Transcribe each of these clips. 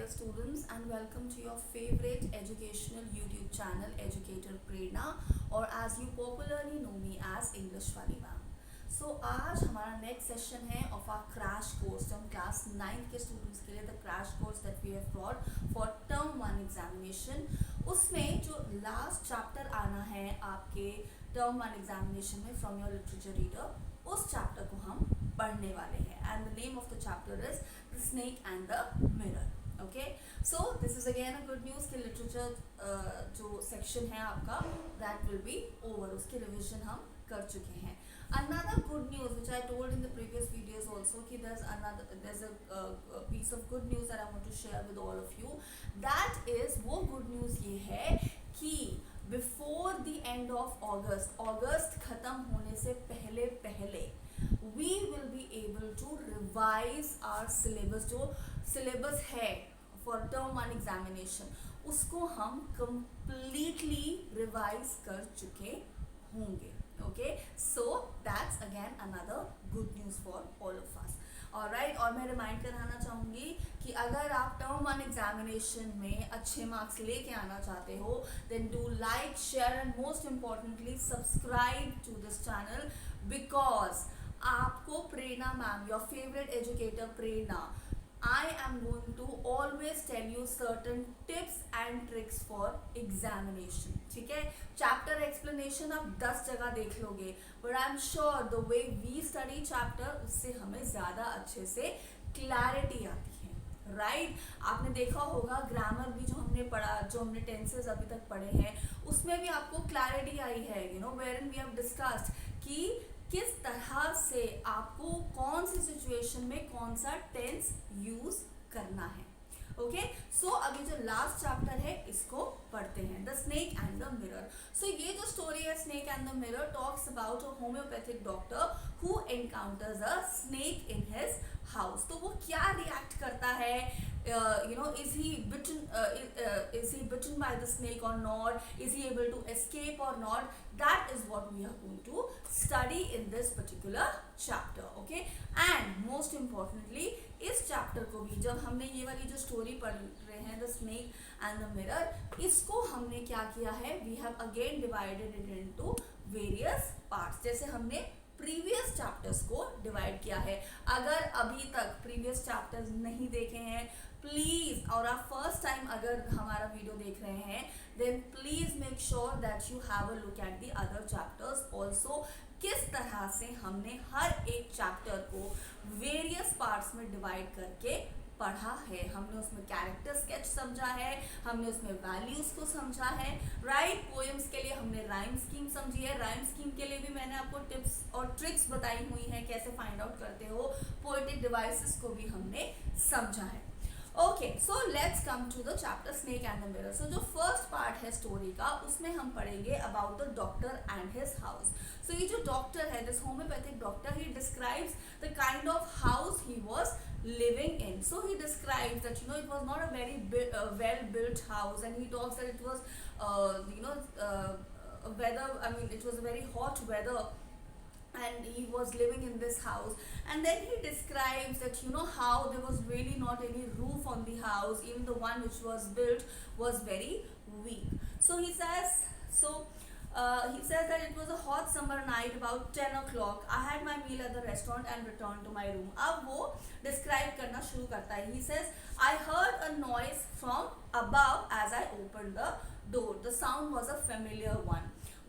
dear students, and welcome to your favorite educational YouTube channel, Educator Prerna, or as you popularly know me as English वाली ma'am. So आज हमारा next session है of our crash course. हम class 9th के students के लिए the crash course that we have brought for term 1 examination. उसमें जो last chapter आना है आपके term 1 examination में from your literature reader, उस chapter को हम पढ़ने वाले हैं. And the name of the chapter is The Snake and the Mirror. Okay, so this is again a good news कि literature जो section है आपका that will be over. उसकी revision हम कर चुके हैं. Another good news which I told in the previous videos also कि there's a piece of good news that I want to share with all of you. That is वो good news ये है कि before the end of August खत्म होने से पहले we will be able to revise our syllabus. जो syllabus है for term 1 examination उसको हम completely revise कर चुके होंगे. Okay, so that's again another good news for all of us. Alright, और मैं रिमाइंड कराना चाहूँगी कि अगर आप टर्म 1 एग्जामिनेशन में अच्छे मार्क्स लेके आना चाहते हो then do like, share and most importantly subscribe to this channel because आपको Prerna ma'am, your favourite educator Prerna, I am going to always tell you certain tips and tricks for examination. ठीक है, chapter explanation आप 10 जगह देख लोगे, but I am sure the way we study chapter उससे हमें ज़्यादा अच्छे से clarity आती है. राइट आपने देखा होगा ग्रामर भी जो हमने पढ़ा, जो हमने टेंसेस अभी तक पढ़े हैं उसमें भी आपको क्लैरिटी आई है. You know wherein we have discussed कि किस तरह से आपको कौन सी सिचुएशन में कौन सा टेंस यूज करना है. ओके, सो अभी जो लास्ट चैप्टर है इसको पढ़ते हैं, the snake and the mirror. So ये जो स्टोरी है snake and the mirror talks about a homeopathic doctor who encounters a snake in his house. तो वो क्या रिएक्ट करता है, you know, is he bitten by the snake or not, is he able to escape or not, that is what we are going to study in this particular chapter. Okay, and most importantly इस chapter को भी जब हमने ये वाली जो story पढ़ रहे हैं the snake and the mirror, इसको हमने क्या किया है, we have again divided it into various parts. जैसे हमने प्रीवियस चैप्टर्स को डिवाइड किया है. अगर अभी तक प्रीवियस चैप्टर्स नहीं देखे हैं प्लीज, और आप फर्स्ट टाइम अगर हमारा वीडियो देख रहे हैं then please make sure that you have a look at the other chapters also. किस तरह से हमने हर एक चैप्टर को वेरियस पार्ट्स में डिवाइड करके पढ़ा है. हमने उसमें कैरेक्टर स्केच समझा है, हमने उसमें वैल्यूज को समझा है. राइट, पोएम्स के लिए हमने राइम स्कीम समझी है. राइम स्कीम के लिए भी मैंने आपको टिप्स और ट्रिक्स बताई हुई हैं कैसे फाइंड आउट करते हो. पोएटिक डिवाइसेस को भी हमने समझा है. Okay, so let's come to the chapter snake and the mirror. So जो फर्स्ट पार्ट है स्टोरी का उसमें हम पढ़ेंगे about the doctor and his house. So ये जो डॉक्टर है, this homeopathic doctor, he describes the kind of house he was living in. So he describes that it was not a very well built house, and he talks that it was weather, I mean it was a very hot weather and he was living in this house. And then he describes that how there was really not any roof on the house, even the one which was built was very weak. So he says that it was a hot summer night about 10 o'clock. I had my meal at the restaurant and returned to my room. अब वो describe करना शुरू करता है. He says, I heard a noise from above as I opened the door. The sound was a familiar one.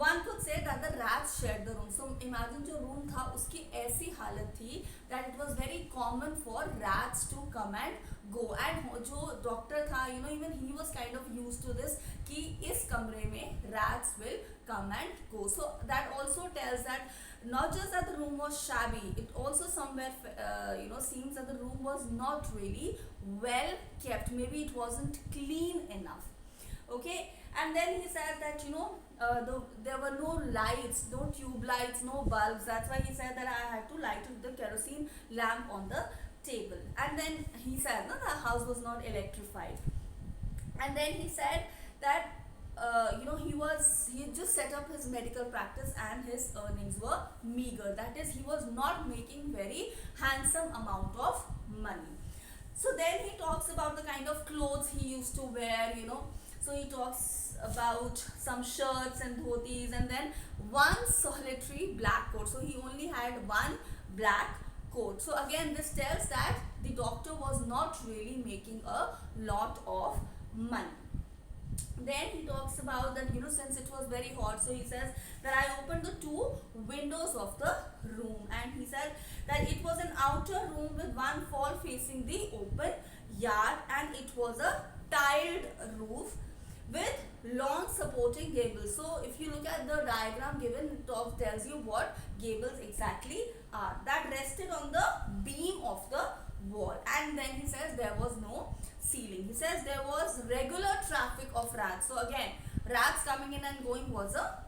One could say that the rats shared the room. So imagine जो room था उसकी ऐसी हालत थी that it was very common for rats to come and go. And जो doctor था even he was kind of used to this कि इस कमरे में rats will come and go. So that also tells that not just that the room was shabby, it also somewhere seems that the room was not really well kept. Maybe it wasn't clean enough. Okay, and then he said that there were no lights, no tube lights, no bulbs. That's why he said that I had to light the kerosene lamp on the table. And then he said the house was not electrified. And then he said that he just set up his medical practice and his earnings were meager. That is, he was not making very handsome amount of money. So then he talks about the kind of clothes he used to wear, you know. So he talks about some shirts and dhotis, and then one solitary black coat. So he only had one black coat. So again, this tells that the doctor was not really making a lot of money. Then he talks about that, you know, since it was very hot, so he says that I opened the two windows of the room, and he said that it was an outer room with one wall facing the open yard, and it was a tiled roof with long supporting gables. So if you look at the diagram given, it tells you what gables exactly are, that rested on the beam of the wall. And then he says there was no ceiling. He says there was regular traffic of rats. So again, rats coming in and going was a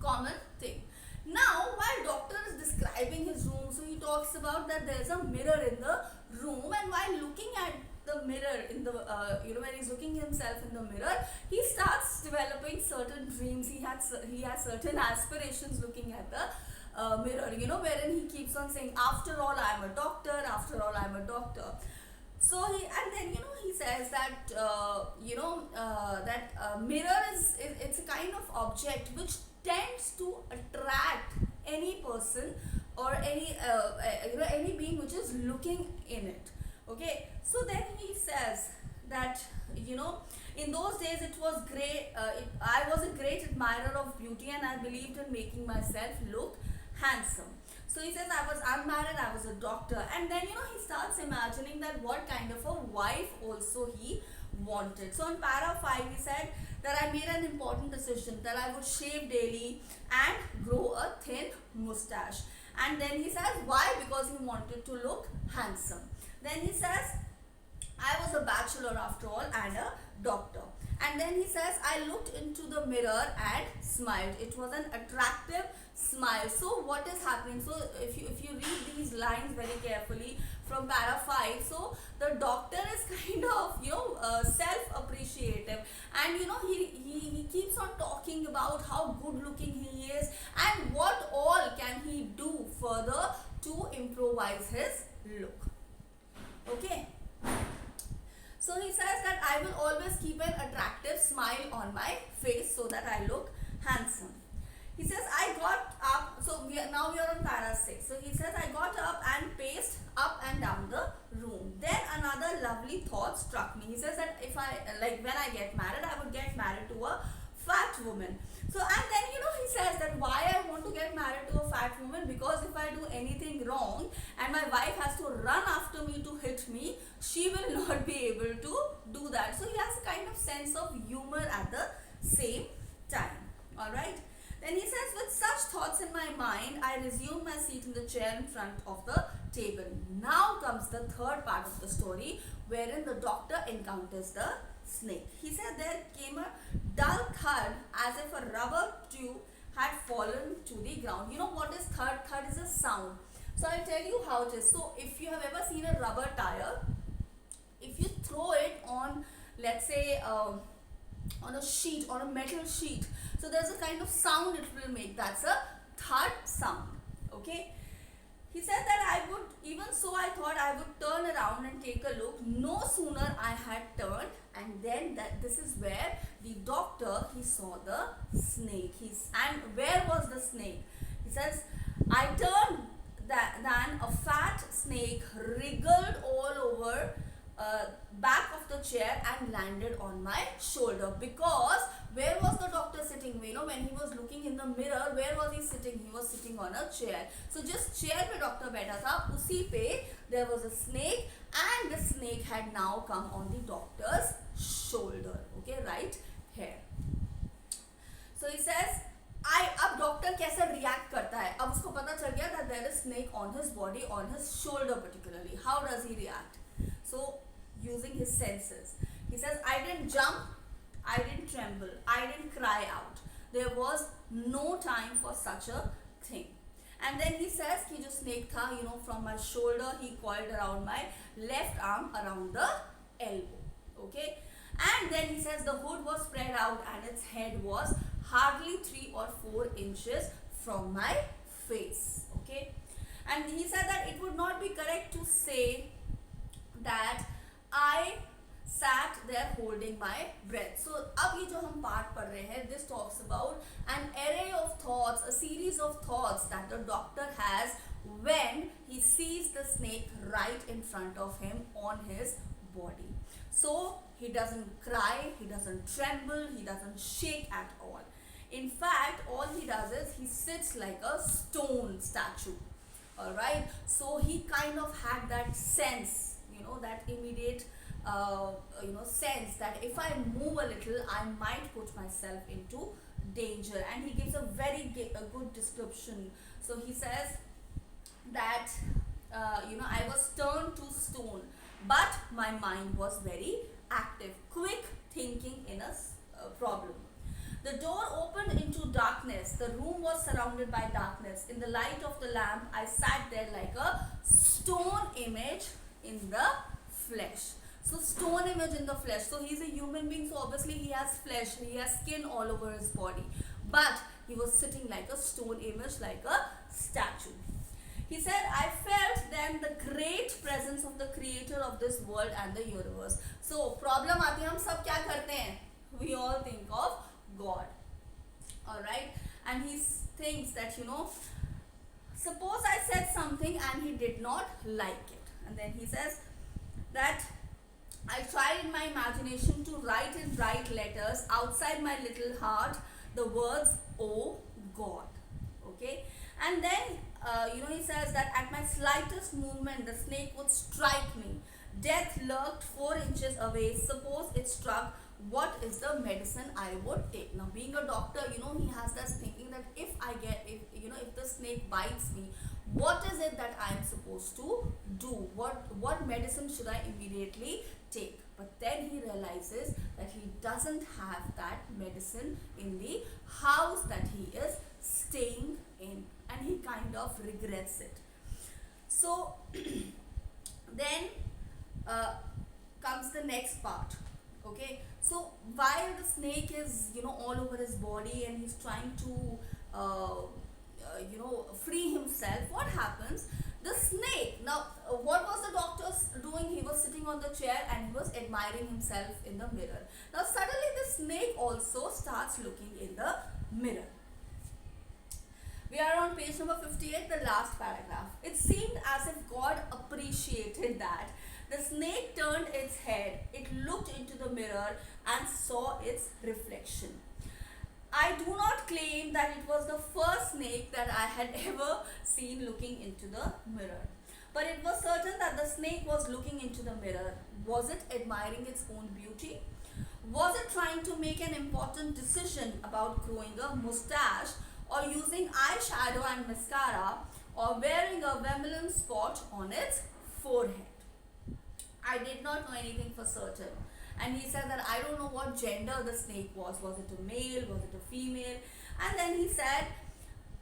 common thing. Now, while doctor is describing his room, so he talks about that there is a mirror in the room, and while looking at the mirror in the when he's looking himself in the mirror, he starts developing certain dreams. He has certain aspirations looking at the mirror, you know, wherein he keeps on saying, after all I'm a doctor, after all I'm a doctor. So he, and then, you know, he says that mirror it's a kind of object which tends to attract any person or any being which is looking in it. Okay, so then he says that, you know, in those days it was great. I was a great admirer of beauty, and I believed in making myself look handsome. So he says I was unmarried, I was a doctor, and then, you know, he starts imagining that what kind of a wife also he wanted. So in para 5 he said that I made an important decision that I would shave daily and grow a thin mustache. And then he says why? Because he wanted to look handsome. Then he says I was a bachelor after all and a doctor. And then he says I looked into the mirror and smiled. It was an attractive smile. So what is happening? So if you read these lines very carefully from para 5, so the doctor is kind of, you know, self-appreciative, and, you know, he keeps on talking about how good looking he is and what all can he do further to improvise his look. Okay. So he says that I will always keep an attractive smile on my face so that I look handsome. He says I got up, so now we are on para 6. So he says I got up and paced up and down the room. Then another lovely thought struck me. He says that if I, like, when I get married, I would get married to a fat woman. So, and then, you know, he says that why I want to get married to a fat woman, because if I do anything wrong and my wife has to run after me to hit me, she will not be able to do that. So he has a kind of sense of humor at the same time. Alright. Then he says, with such thoughts in my mind, I resumed my seat in the chair in front of the table. Now comes the third part of the story, wherein the doctor encounters the snake. He said there came a dull thud as if a rubber tube had fallen to the ground. You know what is thud? Thud is a sound. So I'll tell you how it is. So if you have ever seen a rubber tire, if you throw it on, let's say, on a sheet, on a metal sheet, so there's a kind of sound it will make. That's a thud sound. Okay. He said that I would, even so I thought I would turn around and take a look. No sooner I had turned, and then this is where the doctor, he saw the snake. And where was the snake? He says, I turned then a fat snake wriggled all over back of the chair and landed on my shoulder. Because where was the doctor sitting? You know, when he was looking in the mirror, where was he sitting? He was sitting on a chair. So just chair पे doctor बैठा था, उसी पे there was a snake, and the snake had now come on the doctor's shoulder. Okay, right here. So he says, अब doctor कैसे react करता है? अब उसको पता चल गया that there is snake on his body, on his shoulder particularly. How does he react? So using his senses, he says, I didn't jump, I didn't tremble, I didn't cry out. There was no time for such a thing. And then he says कि जो snake था, you know, from my shoulder he coiled around my left arm around the elbow. Okay. And then he says the hood was spread out and its head was hardly 3 or 4 inches from my face. Okay. And he said that it would not be correct to say that I sat there holding my breath. So अब ये जो हम part पढ़ रहे हैं, this talks about an array of thoughts, a series of thoughts that the doctor has when he sees the snake right in front of him on his body. So he doesn't cry, he doesn't tremble, he doesn't shake at all. In fact, all he does is he sits like a stone statue. Alright, so he kind of had that sense, that immediate sense that if I move a little, I might put myself into danger. And he gives a good description. So he says that I was turned to stone, but my mind was very active, quick thinking in a problem. The door opened into darkness. The room was surrounded by darkness. In the light of the lamp, I sat there like a stone image in the flesh. So stone image in the flesh. So he's a human being, so obviously he has flesh, he has skin all over his body. But he was sitting like a stone image, like a statue. He said, I felt then the great presence of the creator of this world and the universe. So problem आती है, हम सब क्या करते हैं? We all think of God. Alright? And he thinks that, suppose I said something and he did not like it. And then he says that I tried in my imagination to write in bright letters outside my little heart the words, oh God. Okay? And then, he says that at my slightest movement, the snake would strike me. Death lurked 4 inches away. Suppose it struck, what is the medicine I would take? Now, being a doctor, he has this thinking that if the snake bites me, what is it that I am supposed to do? What medicine should I immediately take? But then he realizes that he doesn't have that medicine in the house that he is staying in, and he kind of regrets it. So then comes the next part. Okay, so while the snake is all over his body and he's trying to free himself, what happens? The snake, now what was the doctor doing? He was sitting on the chair and he was admiring himself in the mirror. Now suddenly the snake also starts looking in the mirror. We are on page number 58, the last paragraph. It seemed as if God appreciated that. The snake turned its head, it looked into the mirror and saw its reflection. I do not claim that it was the first snake that I had ever seen looking into the mirror. But it was certain that the snake was looking into the mirror. Was it admiring its own beauty? Was it trying to make an important decision about growing a mustache, or using eyeshadow and mascara, or wearing a vermilion spot on its forehead? I did not know anything for certain. And he said that I don't know what gender the snake was. Was it a male? Was it a female? And then he said,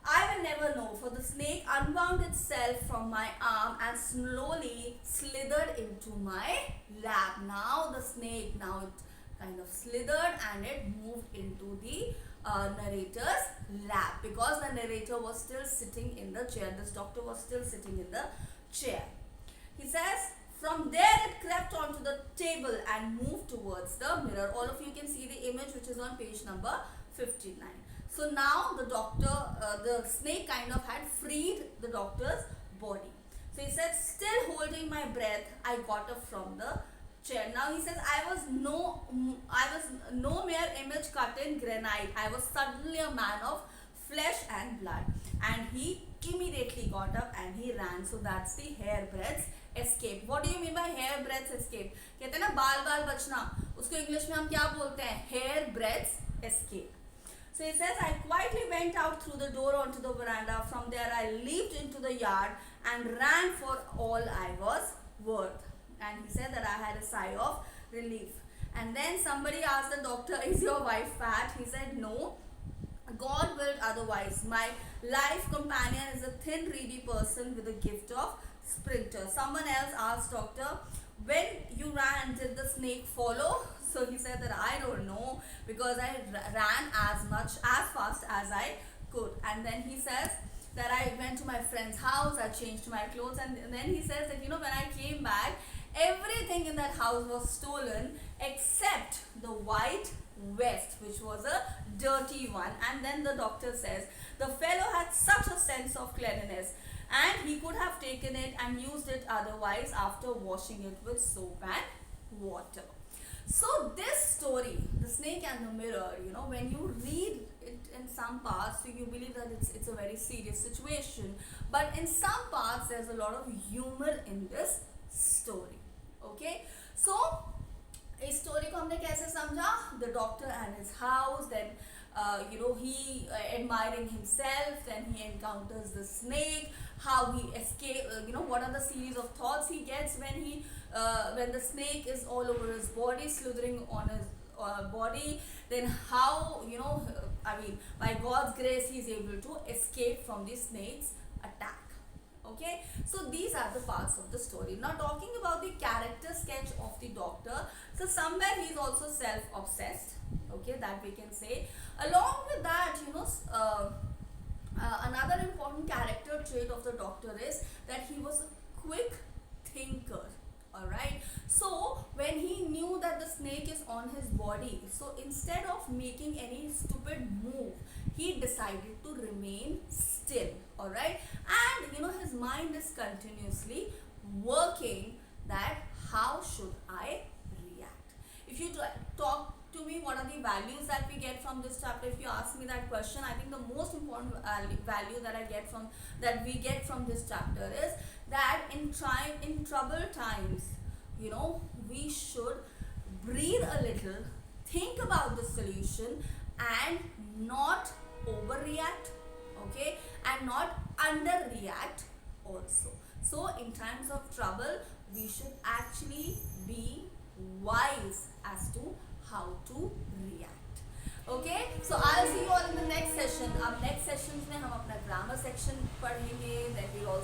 I will never know, for the snake unwound itself from my arm and slowly slithered into my lap. Now the snake, now it kind of slithered and it moved into the narrator's lap, because the narrator was still sitting in the chair. This doctor was still sitting in the chair. He says, from there it crept onto the table and moved towards the mirror. All of you can see the image which is on page number 59. So now the doctor, the snake kind of had freed the doctor's body. So he said, still holding my breath, I got up from the chair. Now he says, I was no mere image cut in granite. I was suddenly a man of flesh and blood. And he immediately got up and he ran. So that's the hairbreadth escape. What do you mean by hairbreadth escape? कहते हैं ना बाल बाल बचना, उसको English में हम क्या बोलते हैं? Hairbreadth escape. So he says, I quietly went out through the door onto the veranda. From there I leaped into the yard and ran for all I was worth. And he said that I had a sigh of relief. And then somebody asked the doctor, is your wife fat? He said, no. God willed otherwise. My life companion is a thin, reedy person with a gift of sprinter. Someone else asked doctor, when you ran, did the snake follow? So he said that I don't know, because I ran as fast as I could. And then he says that I went to my friend's house, I changed my clothes, and then he says that when I came back, Everything in that house was stolen except the white vest, which was a dirty one. And then the doctor says the fellow had such a sense of cleanliness and he could have taken it and used it otherwise after washing it with soap and water. So this story, the snake and the mirror, when you read it in some parts, so you believe that it's a very serious situation, but in some parts there's a lot of humor in this story. Okay, so इस story को हमने कैसे समझा? The doctor and his house, then he admiring himself, then he encounters the snake, how he escape, what are the series of thoughts he gets when the snake is all over his body, slithering on his body, then how, by God's grace he is able to escape from the snake's attack. Okay, so these are the parts of the story. Now talking about the character sketch of the doctor, so somewhere he is also self-obsessed, okay, that we can say. Along with that, another important character trait of the doctor is that he was a quick thinker. Alright, so when he knew that the snake is on his body, so instead of making any stupid move, he decided to remain still. Alright, and his mind is continuously working that how should I react. If you talk to me what are the values that we get from this chapter, if you ask me that question, I think the most important value that we get from this chapter is that in troubled times, we should breathe a little, think about the solution and not overreact, okay, and not underreact also. So in times of trouble, we should actually be wise as to how to react. Okay, so I'll see you all in the next session. अब next sessions में हम अपना grammar section पढ़ेंगे. Then I'll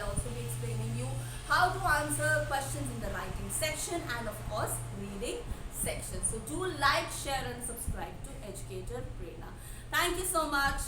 also be explaining you how to answer questions in the writing section and of course reading section. So do like, share and subscribe to Educator Prerna. Thank you so much.